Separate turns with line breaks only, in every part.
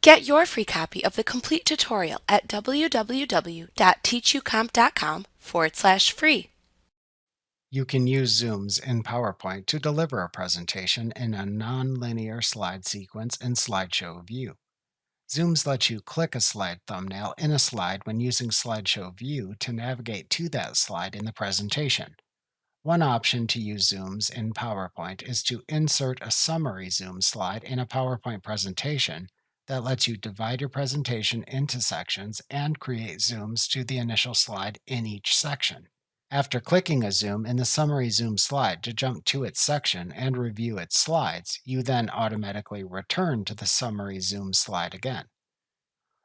Get your free copy of the complete tutorial at www.teachucomp.com/free.
You can use zooms in PowerPoint to deliver a presentation in a non-linear slide sequence in slideshow view. Zooms let you click a slide thumbnail in a slide when using slideshow view to navigate to that slide in the presentation. One option to use zooms in PowerPoint is to insert a summary zoom slide in a PowerPoint presentation that lets you divide your presentation into sections and create zooms to the initial slide in each section. After clicking a zoom in the summary zoom slide to jump to its section and review its slides, you then automatically return to the summary zoom slide again.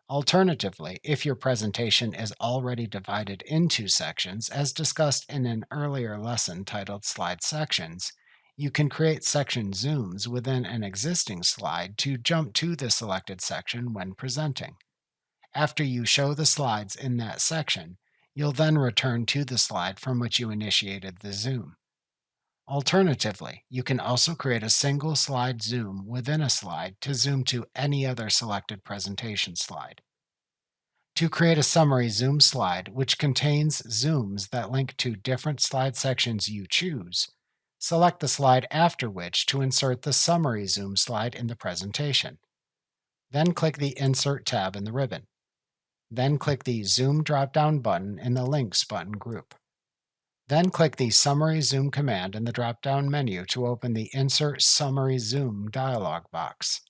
Alternatively, if your presentation is already divided into sections, as discussed in an earlier lesson titled Slide Sections, you can create section zooms within an existing slide to jump to the selected section when presenting. After you show the slides in that section, you'll then return to the slide from which you initiated the zoom. Alternatively, you can also create a single slide zoom within a slide to zoom to any other selected presentation slide. To create a summary zoom slide, which contains zooms that link to different slide sections you choose, select the slide after which to insert the summary zoom slide in the presentation. Then click the Insert tab in the ribbon. Then click the Zoom drop-down button in the Links button group. Then click the Summary Zoom command in the drop-down menu to open the Insert Summary Zoom dialog box.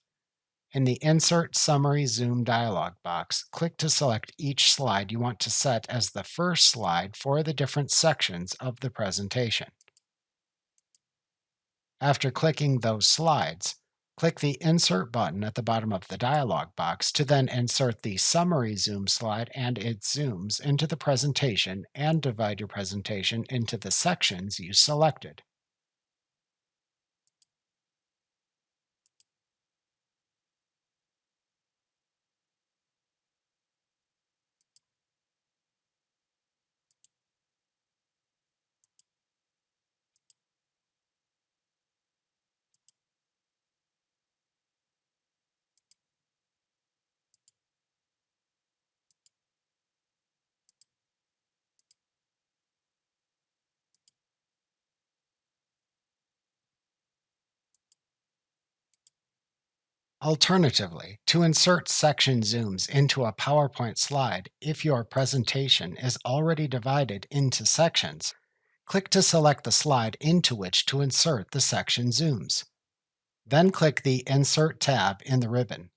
In the Insert Summary Zoom dialog box, click to select each slide you want to set as the first slide for the different sections of the presentation. After clicking those slides, click the Insert button at the bottom of the dialog box to then insert the Summary Zoom slide and its zooms into the presentation and divide your presentation into the sections you selected. Alternatively, to insert section zooms into a PowerPoint slide if your presentation is already divided into sections, click to select the slide into which to insert the section zooms. Then click the Insert tab in the ribbon.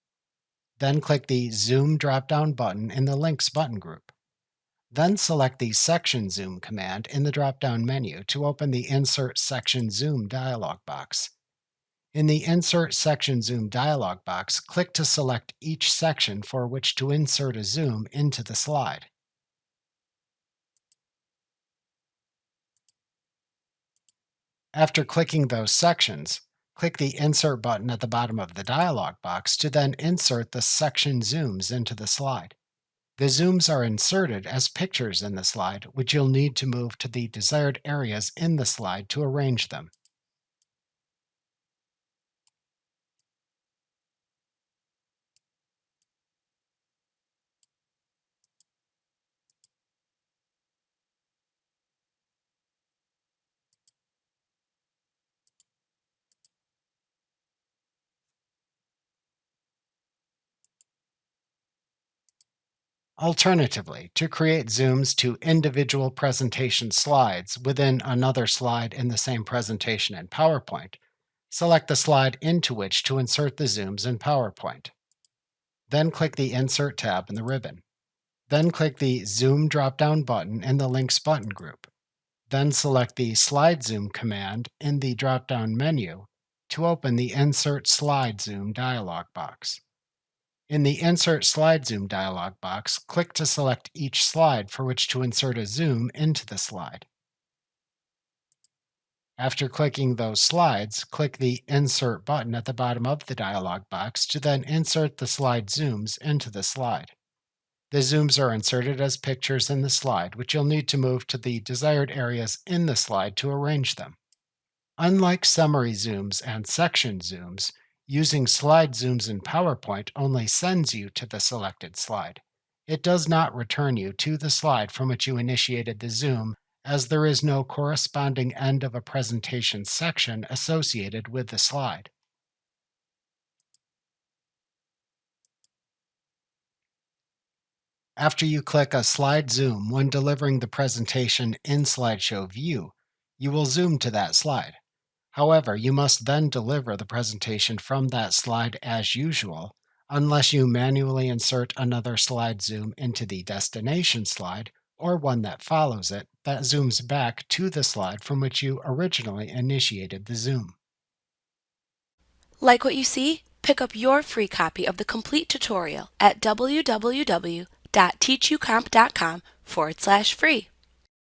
Then click the Zoom drop-down button in the Links button group. Then select the Section Zoom command in the drop-down menu to open the Insert Section Zoom dialog box. In the Insert Section Zoom dialog box, click to select each section for which to insert a zoom into the slide. After clicking those sections, click the Insert button at the bottom of the dialog box to then insert the section zooms into the slide. The zooms are inserted as pictures in the slide, which you'll need to move to the desired areas in the slide to arrange them. Alternatively, to create zooms to individual presentation slides within another slide in the same presentation in PowerPoint, select the slide into which to insert the zooms in PowerPoint. Then click the Insert tab in the ribbon. Then click the Zoom drop-down button in the Links button group. Then select the Slide Zoom command in the drop-down menu to open the Insert Slide Zoom dialog box. In the Insert Slide Zoom dialog box, click to select each slide for which to insert a zoom into the slide. After clicking those slides, click the Insert button at the bottom of the dialog box to then insert the slide zooms into the slide. The zooms are inserted as pictures in the slide, which you'll need to move to the desired areas in the slide to arrange them. Unlike summary zooms and section zooms, Using slide zooms in PowerPoint only sends you to the selected slide. It does not return you to the slide from which you initiated the zoom, as there is no corresponding end of a presentation section associated with the slide. After you click a slide zoom when delivering the presentation in slideshow view, you will zoom to that slide. However, you must then deliver the presentation from that slide as usual, unless you manually insert another slide zoom into the destination slide or one that follows it that zooms back to the slide from which you originally initiated the zoom.
Like what you see? Pick up your free copy of the complete tutorial at www.teachucomp.com/free.